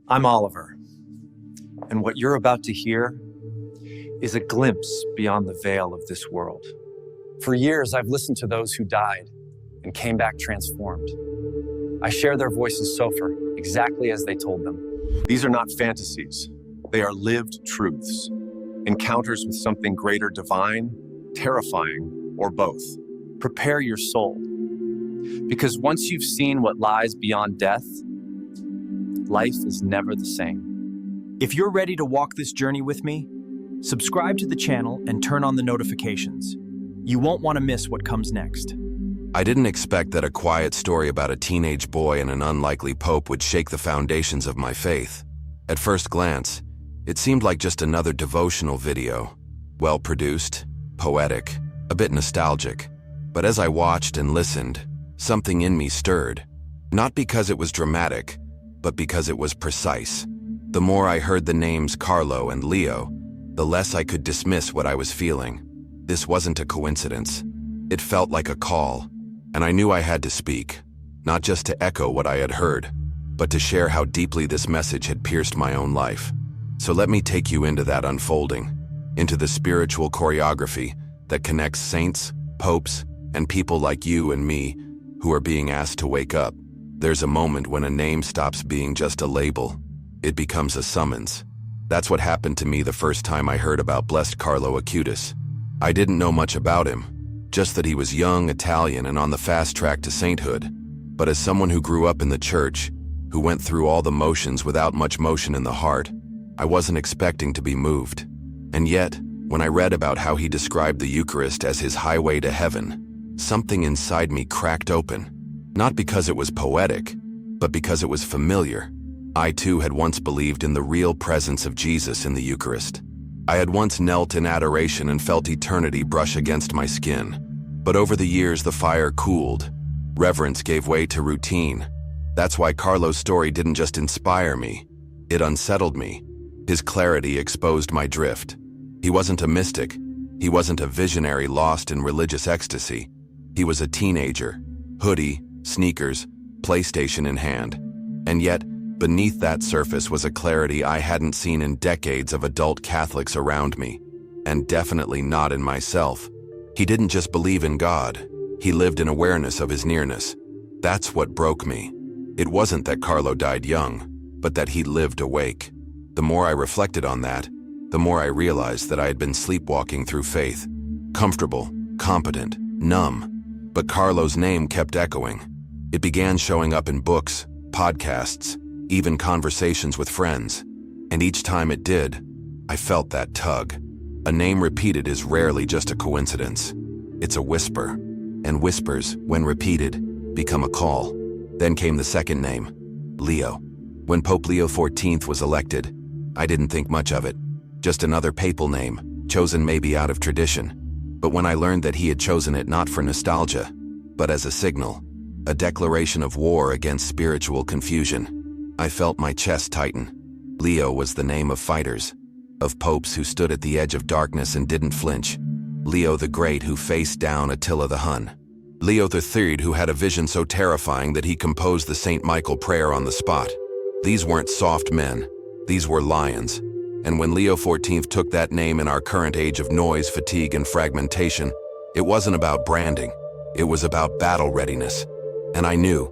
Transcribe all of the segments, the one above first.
I'm Oliver, and what you're about to hear is a glimpse beyond the veil of this world. For years, I've listened to those who died and came back transformed. I share their voices so far, exactly as they told them. These are not fantasies. They are lived truths, encounters with something greater, divine, terrifying, or both. Prepare your soul, because once you've seen what lies beyond death, life is never the same. If you're ready to walk this journey with me, subscribe to the channel and turn on the notifications. You won't want to miss what comes next. I didn't expect that a quiet story about a teenage boy and an unlikely pope would shake the foundations of my faith. At first glance, it seemed like just another devotional video. Well-produced, poetic, a bit nostalgic. But as I watched and listened, something in me stirred. Not because it was dramatic, but because it was precise. The more I heard the names Carlo and Leo, the less I could dismiss what I was feeling. This wasn't a coincidence. It felt like a call, and I knew I had to speak, not just to echo what I had heard, but to share how deeply this message had pierced my own life. So let me take you into that unfolding, into the spiritual choreography that connects saints, popes, and people like you and me who are being asked to wake up. There's a moment when a name stops being just a label. It becomes a summons. That's what happened to me the first time I heard about Blessed Carlo Acutis. I didn't know much about him, just that he was young, Italian, and on the fast track to sainthood. But as someone who grew up in the church, who went through all the motions without much motion in the heart, I wasn't expecting to be moved. And yet, when I read about how he described the Eucharist as his highway to heaven, something inside me cracked open. Not because it was poetic, but because it was familiar. I too had once believed in the real presence of Jesus in the Eucharist. I had once knelt in adoration and felt eternity brush against my skin. But over the years, the fire cooled. Reverence gave way to routine. That's why Carlo's story didn't just inspire me. It unsettled me. His clarity exposed my drift. He wasn't a mystic. He wasn't a visionary lost in religious ecstasy. He was a teenager, hoodie, sneakers, PlayStation in hand. And yet, beneath that surface was a clarity I hadn't seen in decades of adult Catholics around me, and definitely not in myself. He didn't just believe in God. He lived in awareness of his nearness. That's what broke me. It wasn't that Carlo died young, but that he lived awake. The more I reflected on that, the more I realized that I had been sleepwalking through faith. Comfortable, competent, numb. But Carlo's name kept echoing. It began showing up in books, podcasts, even conversations with friends. And each time it did, I felt that tug. A name repeated is rarely just a coincidence. It's a whisper. And whispers, when repeated, become a call. Then came the second name, Leo. When Pope Leo XIV was elected, I didn't think much of it. Just another papal name, chosen maybe out of tradition. But when I learned that he had chosen it not for nostalgia, but as a signal, a declaration of war against spiritual confusion, I felt my chest tighten. Leo was the name of fighters, of popes who stood at the edge of darkness and didn't flinch. Leo the Great who faced down Attila the Hun. Leo III who had a vision so terrifying that he composed the St. Michael prayer on the spot. These weren't soft men, these were lions. And when Leo XIV took that name in our current age of noise, fatigue, and fragmentation, it wasn't about branding. It was about battle readiness. And I knew,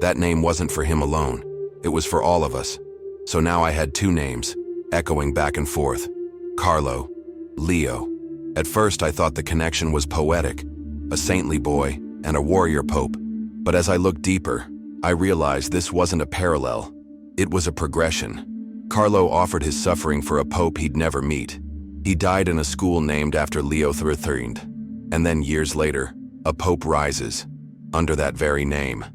that name wasn't for him alone. It was for all of us. So now I had two names, echoing back and forth. Carlo, Leo. At first I thought the connection was poetic, a saintly boy and a warrior pope. But as I looked deeper, I realized this wasn't a parallel. It was a progression. Carlo offered his suffering for a pope he'd never meet. He died in a school named after Leo XIII. And then years later, a pope rises, under that very name,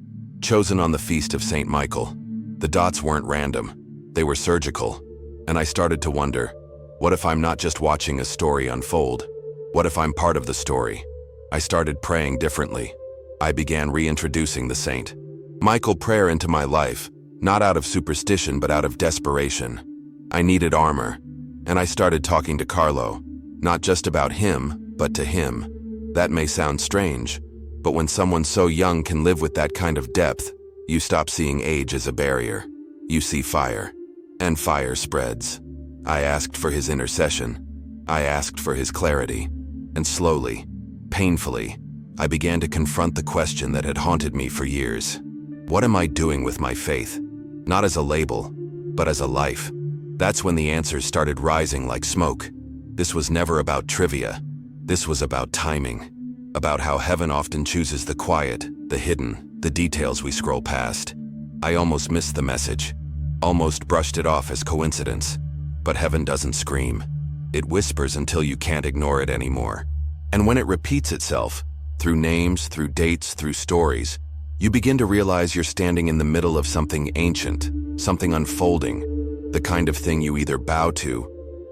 chosen on the feast of St. Michael. The dots weren't random, they were surgical. And I started to wonder, what if I'm not just watching a story unfold? What if I'm part of the story? I started praying differently. I began reintroducing the St. Michael prayer into my life, not out of superstition, but out of desperation. I needed armor, and I started talking to Carlo, not just about him, but to him. That may sound strange, but when someone so young can live with that kind of depth, you stop seeing age as a barrier. You see fire, and fire spreads. I asked for his intercession. I asked for his clarity. And slowly, painfully, I began to confront the question that had haunted me for years. What am I doing with my faith? Not as a label, but as a life. That's when the answers started rising like smoke. This was never about trivia. This was about timing. About how heaven often chooses the quiet, the hidden, the details we scroll past. I almost missed the message. Almost brushed it off as coincidence. But heaven doesn't scream. It whispers until you can't ignore it anymore. And when it repeats itself, through names, through dates, through stories, you begin to realize you're standing in the middle of something ancient, something unfolding, the kind of thing you either bow to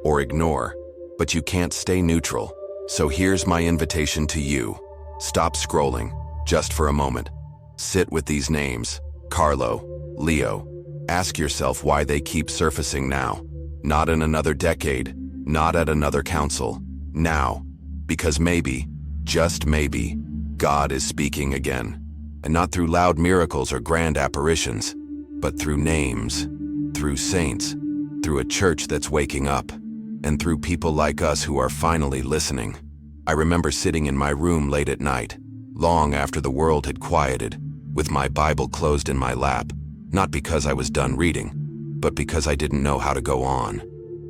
or ignore, but you can't stay neutral. So here's my invitation to you. Stop scrolling, just for a moment. Sit with these names, Carlo, Leo. Ask yourself why they keep surfacing now. Not in another decade, not at another council. Now, because maybe, just maybe, God is speaking again. And not through loud miracles or grand apparitions, but through names, through saints, through a church that's waking up, and through people like us who are finally listening. I remember sitting in my room late at night, long after the world had quieted, with my Bible closed in my lap, not because I was done reading, but because I didn't know how to go on.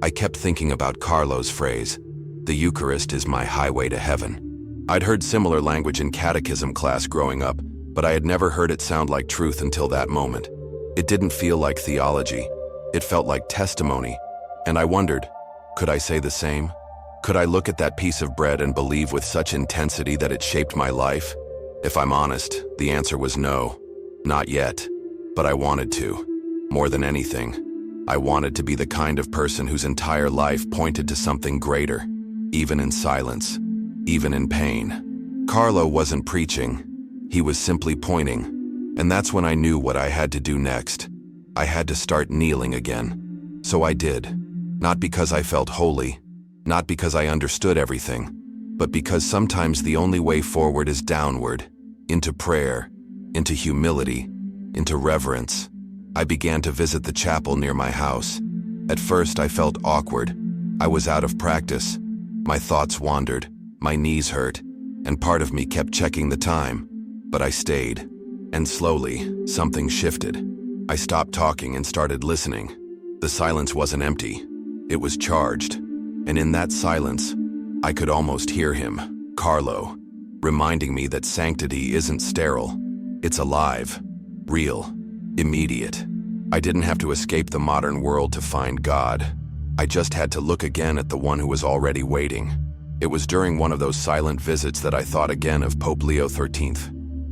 I kept thinking about Carlo's phrase, "The Eucharist is my highway to heaven." I'd heard similar language in catechism class growing up, but I had never heard it sound like truth until that moment. It didn't feel like theology. It felt like testimony. And I wondered, could I say the same? Could I look at that piece of bread and believe with such intensity that it shaped my life? If I'm honest, the answer was no. Not yet. But I wanted to. More than anything, I wanted to be the kind of person whose entire life pointed to something greater, even in silence, even in pain. Carlo wasn't preaching. He was simply pointing, and that's when I knew what I had to do next. I had to start kneeling again. So I did. Not because I felt holy, not because I understood everything, but because sometimes the only way forward is downward, into prayer, into humility, into reverence. I began to visit the chapel near my house. At first I felt awkward. I was out of practice. My thoughts wandered, my knees hurt, and part of me kept checking the time. But I stayed, and slowly, something shifted. I stopped talking and started listening. The silence wasn't empty. It was charged. And in that silence, I could almost hear him, Carlo, reminding me that sanctity isn't sterile. It's alive, real, immediate. I didn't have to escape the modern world to find God. I just had to look again at the one who was already waiting. It was during one of those silent visits that I thought again of Pope Leo XIII.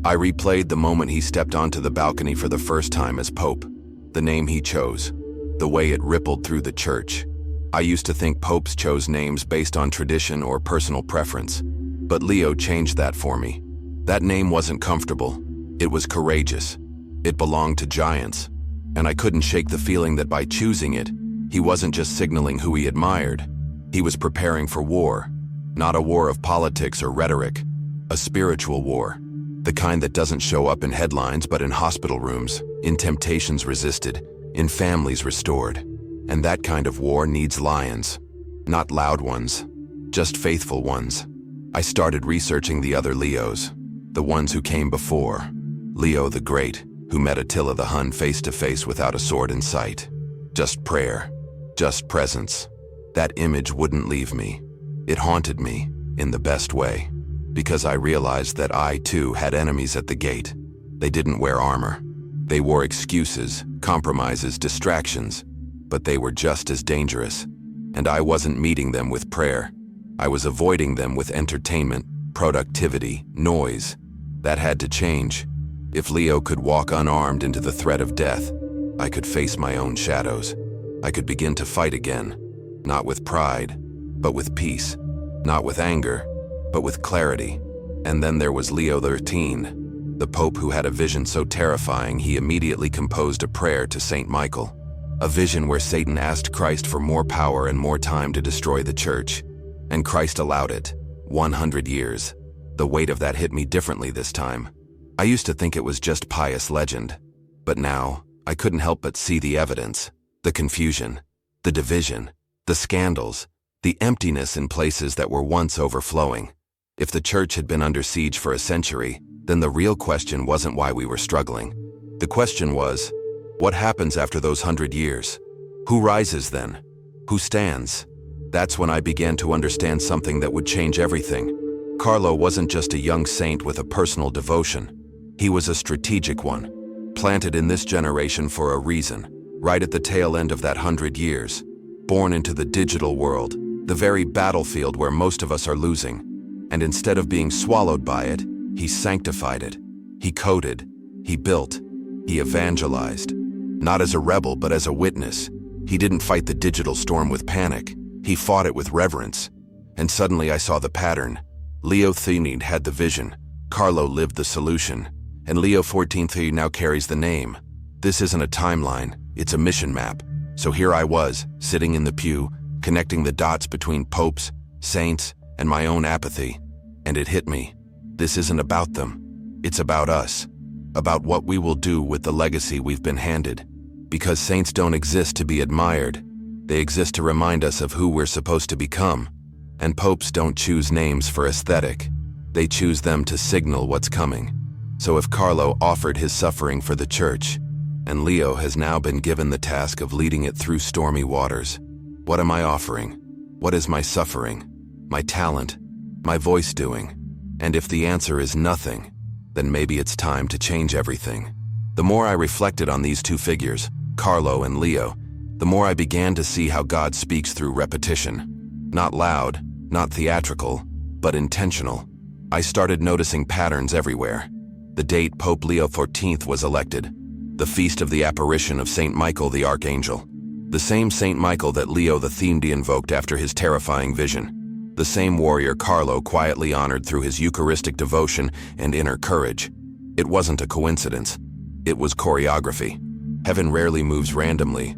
I replayed the moment he stepped onto the balcony for the first time as Pope, the name he chose, the way it rippled through the church. I used to think popes chose names based on tradition or personal preference, but Leo changed that for me. That name wasn't comfortable. It was courageous. It belonged to giants, and I couldn't shake the feeling that by choosing it, he wasn't just signaling who he admired. He was preparing for war, not a war of politics or rhetoric, a spiritual war. The kind that doesn't show up in headlines but in hospital rooms, in temptations resisted, in families restored. And that kind of war needs lions. Not loud ones, just faithful ones. I started researching the other Leos, the ones who came before. Leo the Great, who met Attila the Hun face to face without a sword in sight. Just prayer, just presence. That image wouldn't leave me. It haunted me, in the best way. Because I realized that I, too, had enemies at the gate. They didn't wear armor. They wore excuses, compromises, distractions, but they were just as dangerous. And I wasn't meeting them with prayer. I was avoiding them with entertainment, productivity, noise. That had to change. If Leo could walk unarmed into the threat of death, I could face my own shadows. I could begin to fight again, not with pride, but with peace. Not with anger, but with clarity. And then there was Leo XIII, the Pope who had a vision so terrifying he immediately composed a prayer to Saint Michael. A vision where Satan asked Christ for more power and more time to destroy the church. And Christ allowed it. 100 years. The weight of that hit me differently this time. I used to think it was just pious legend. But now, I couldn't help but see the evidence, the confusion, the division, the scandals, the emptiness in places that were once overflowing. If the church had been under siege for a century, then the real question wasn't why we were struggling. The question was, what happens after those 100 years? Who rises then? Who stands? That's when I began to understand something that would change everything. Carlo wasn't just a young saint with a personal devotion. He was a strategic one, planted in this generation for a reason, right at the tail end of that 100 years, born into the digital world, the very battlefield where most of us are losing. And instead of being swallowed by it, he sanctified it. He coded, he built, he evangelized. Not as a rebel, but as a witness. He didn't fight the digital storm with panic. He fought it with reverence. And suddenly I saw the pattern. Leo XIV had the vision. Carlo lived the solution. And Leo XIV now carries the name. This isn't a timeline, it's a mission map. So here I was, sitting in the pew, connecting the dots between popes, saints, and my own apathy. And it hit me. This isn't about them. It's about us. About what we will do with the legacy we've been handed. Because saints don't exist to be admired. They exist to remind us of who we're supposed to become. And popes don't choose names for aesthetic. They choose them to signal what's coming. So if Carlo offered his suffering for the church, and Leo has now been given the task of leading it through stormy waters, what am I offering? What is my suffering? My talent? My voice doing? And if the answer is nothing, then maybe it's time to change everything. The more I reflected on these two figures, Carlo and Leo, the more I began to see how God speaks through repetition. Not loud, not theatrical, but intentional. I started noticing patterns everywhere. The date Pope Leo XIV was elected, the feast of the apparition of Saint Michael the Archangel, the same Saint Michael that Leo XIV invoked after his terrifying vision, the same warrior Carlo quietly honored through his Eucharistic devotion and inner courage. It wasn't a coincidence. It was choreography. Heaven rarely moves randomly,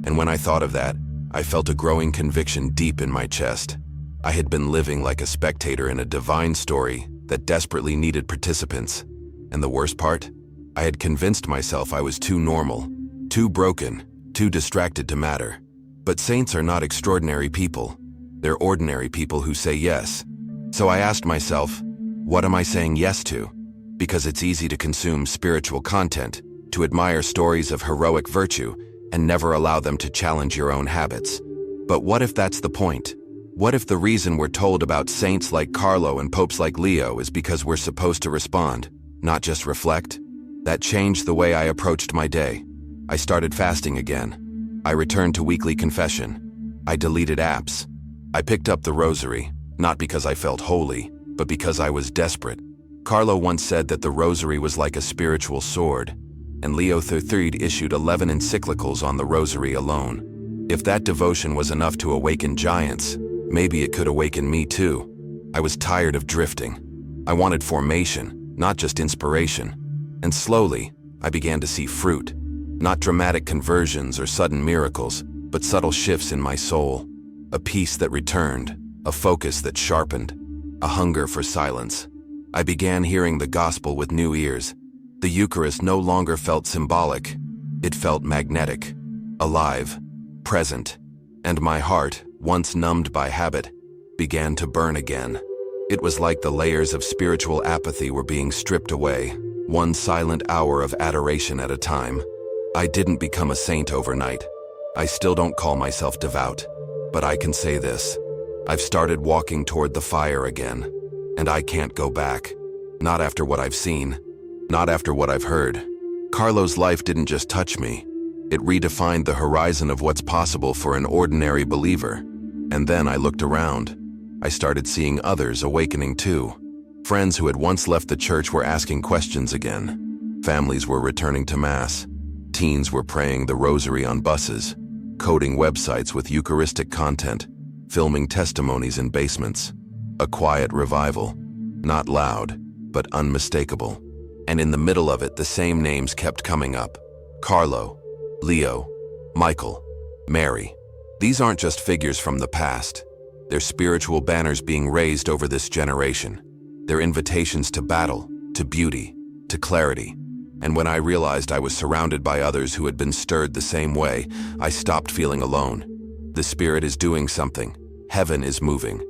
and when I thought of that, I felt a growing conviction deep in my chest. I had been living like a spectator in a divine story that desperately needed participants. And the worst part? I had convinced myself I was too normal, too broken, too distracted to matter. But saints are not extraordinary people. They're ordinary people who say yes. So I asked myself, what am I saying yes to? Because it's easy to consume spiritual content, to admire stories of heroic virtue, and never allow them to challenge your own habits. But what if that's the point? What if the reason we're told about saints like Carlo and popes like Leo is because we're supposed to respond, not just reflect? That changed the way I approached my day. I started fasting again. I returned to weekly confession. I deleted apps. I picked up the rosary, not because I felt holy, but because I was desperate. Carlo once said that the rosary was like a spiritual sword, and Leo XIII issued 11 encyclicals on the rosary alone. If that devotion was enough to awaken giants, maybe it could awaken me too. I was tired of drifting. I wanted formation, not just inspiration. And slowly, I began to see fruit. Not dramatic conversions or sudden miracles, but subtle shifts in my soul. A peace that returned, a focus that sharpened, a hunger for silence. I began hearing the gospel with new ears. The Eucharist no longer felt symbolic. It felt magnetic, alive, present. And my heart, once numbed by habit, began to burn again. It was like the layers of spiritual apathy were being stripped away, one silent hour of adoration at a time. I didn't become a saint overnight. I still don't call myself devout. But I can say this. I've started walking toward the fire again. And I can't go back. Not after what I've seen. Not after what I've heard. Carlo's life didn't just touch me. It redefined the horizon of what's possible for an ordinary believer. And then I looked around. I started seeing others awakening too. Friends who had once left the church were asking questions again. Families were returning to Mass. Teens were praying the rosary on buses, coding websites with Eucharistic content, filming testimonies in basements. A quiet revival. Not loud, but unmistakable. And in the middle of it, the same names kept coming up. Carlo, Leo, Michael, Mary. These aren't just figures from the past. They're spiritual banners being raised over this generation. They're invitations to battle, to beauty, to clarity. And when I realized I was surrounded by others who had been stirred the same way, I stopped feeling alone. The Spirit is doing something. Heaven is moving.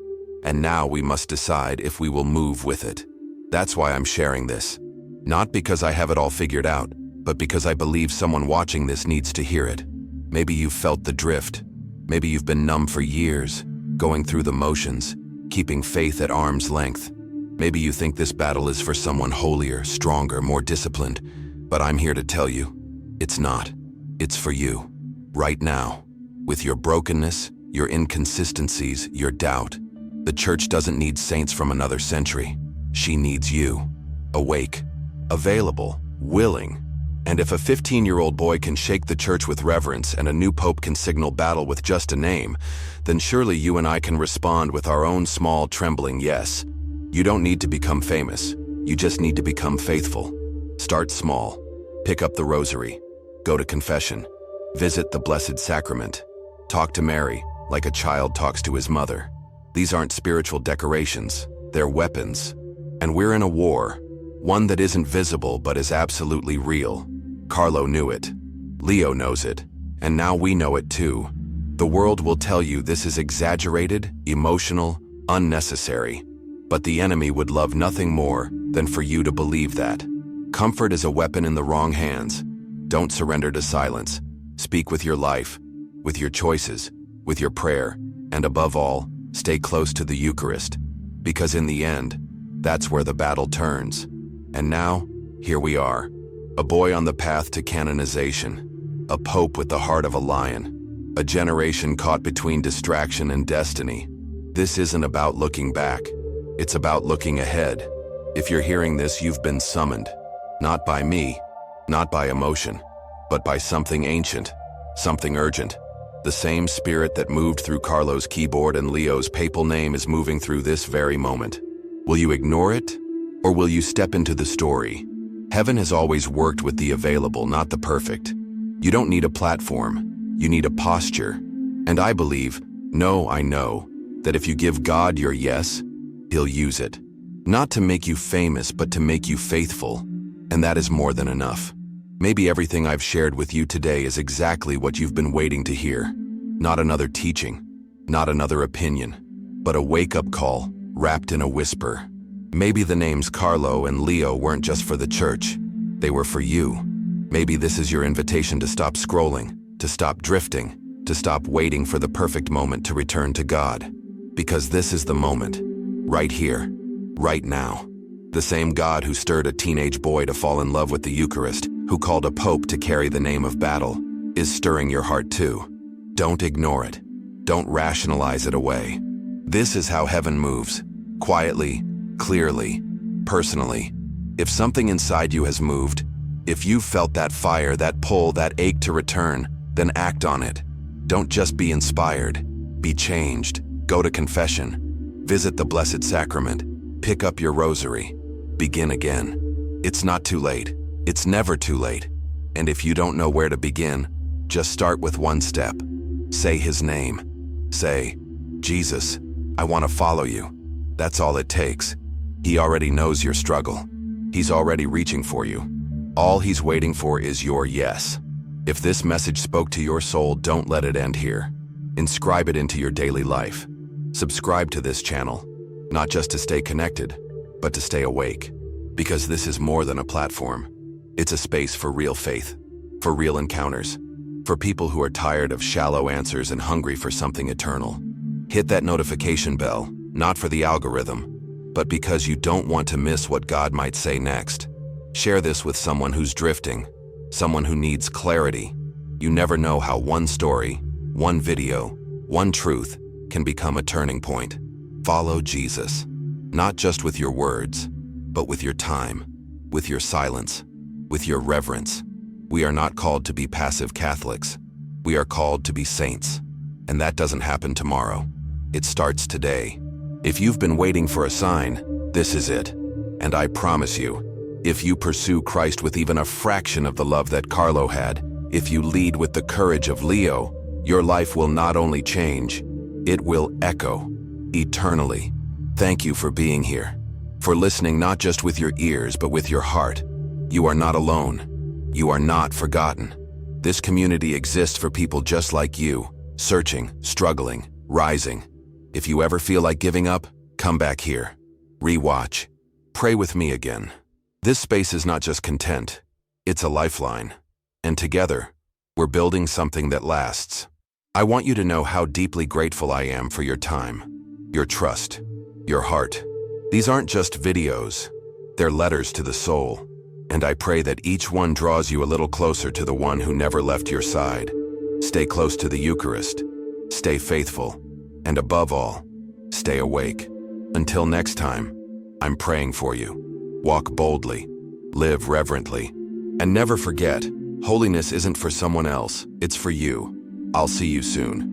And now we must decide if we will move with it. That's why I'm sharing this. Not because I have it all figured out, but because I believe someone watching this needs to hear it. Maybe you've felt the drift. Maybe you've been numb for years, going through the motions, keeping faith at arm's length. Maybe you think this battle is for someone holier, stronger, more disciplined, but I'm here to tell you, it's not. It's for you, right now. With your brokenness, your inconsistencies, your doubt. The church doesn't need saints from another century. She needs you. Awake, available, willing. And if a 15-year-old boy can shake the church with reverence and a new pope can signal battle with just a name, then surely you and I can respond with our own small, trembling yes. You don't need to become famous. You just need to become faithful. Start small. Pick up the rosary. Go to confession. Visit the Blessed Sacrament. Talk to Mary like a child talks to his mother. These aren't spiritual decorations. They're weapons. And we're in a war. One that isn't visible but is absolutely real. Carlo knew it. Leo knows it. And now we know it too. The world will tell you this is exaggerated, emotional, unnecessary. But the enemy would love nothing more than for you to believe that. Comfort is a weapon in the wrong hands. Don't surrender to silence. Speak with your life, with your choices, with your prayer, and above all, stay close to the Eucharist. Because in the end, that's where the battle turns. And now, here we are. A boy on the path to canonization. A pope with the heart of a lion. A generation caught between distraction and destiny. This isn't about looking back. It's about looking ahead. If you're hearing this, you've been summoned. Not by me, not by emotion, but by something ancient, something urgent. The same spirit that moved through Carlo's keyboard and Leo's papal name is moving through this very moment. Will you ignore it, or will you step into the story? Heaven has always worked with the available, not the perfect. You don't need a platform, you need a posture. And I believe, I know, that if you give God your yes, He'll use it. Not to make you famous, but to make you faithful. And that is more than enough. Maybe everything I've shared with you today is exactly what you've been waiting to hear. Not another teaching, not another opinion, but a wake-up call wrapped in a whisper. Maybe the names Carlo and Leo weren't just for the church. They were for you. Maybe this is your invitation to stop scrolling, to stop drifting, to stop waiting for the perfect moment to return to God. Because this is the moment, right here, right now. The same God who stirred a teenage boy to fall in love with the Eucharist, who called a pope to carry the name of battle, is stirring your heart too. Don't ignore it. Don't rationalize it away. This is how heaven moves. Quietly, clearly, personally. If something inside you has moved, if you've felt that fire, that pull, that ache to return, then act on it. Don't just be inspired. Be changed. Go to confession. Visit the Blessed Sacrament. Pick up your rosary. Begin again. It's not too late. It's never too late. And if you don't know where to begin, just start with one step. Say His name. Say, Jesus, I want to follow you. That's all it takes. He already knows your struggle. He's already reaching for you. All He's waiting for is your yes. If this message spoke to your soul, don't let it end here. Inscribe it into your daily life. Subscribe to this channel, not just to stay connected, but to stay awake. Because this is more than a platform. It's a space for real faith, for real encounters, for people who are tired of shallow answers and hungry for something eternal. Hit that notification bell, not for the algorithm, but because you don't want to miss what God might say next. Share this with someone who's drifting, someone who needs clarity. You never know how one story, one video, one truth can become a turning point. Follow Jesus, not just with your words, but with your time, with your silence, with your reverence. We are not called to be passive Catholics. We are called to be saints. And that doesn't happen tomorrow. It starts today. If you've been waiting for a sign, this is it. And I promise you, if you pursue Christ with even a fraction of the love that Carlo had, if you lead with the courage of Leo, your life will not only change, it will echo eternally. Thank you for being here, for listening not just with your ears but with your heart. You are not alone. You are not forgotten. This community exists for people just like you, searching, struggling, rising. If you ever feel like giving up, come back here. Rewatch. Pray with me again. This space is not just content, it's a lifeline. And together, we're building something that lasts. I want you to know how deeply grateful I am for your time, your trust, your heart. These aren't just videos, they're letters to the soul. And I pray that each one draws you a little closer to the one who never left your side. Stay close to the Eucharist, stay faithful, and above all, stay awake. Until next time, I'm praying for you. Walk boldly, live reverently, and never forget, holiness isn't for someone else, it's for you. I'll see you soon.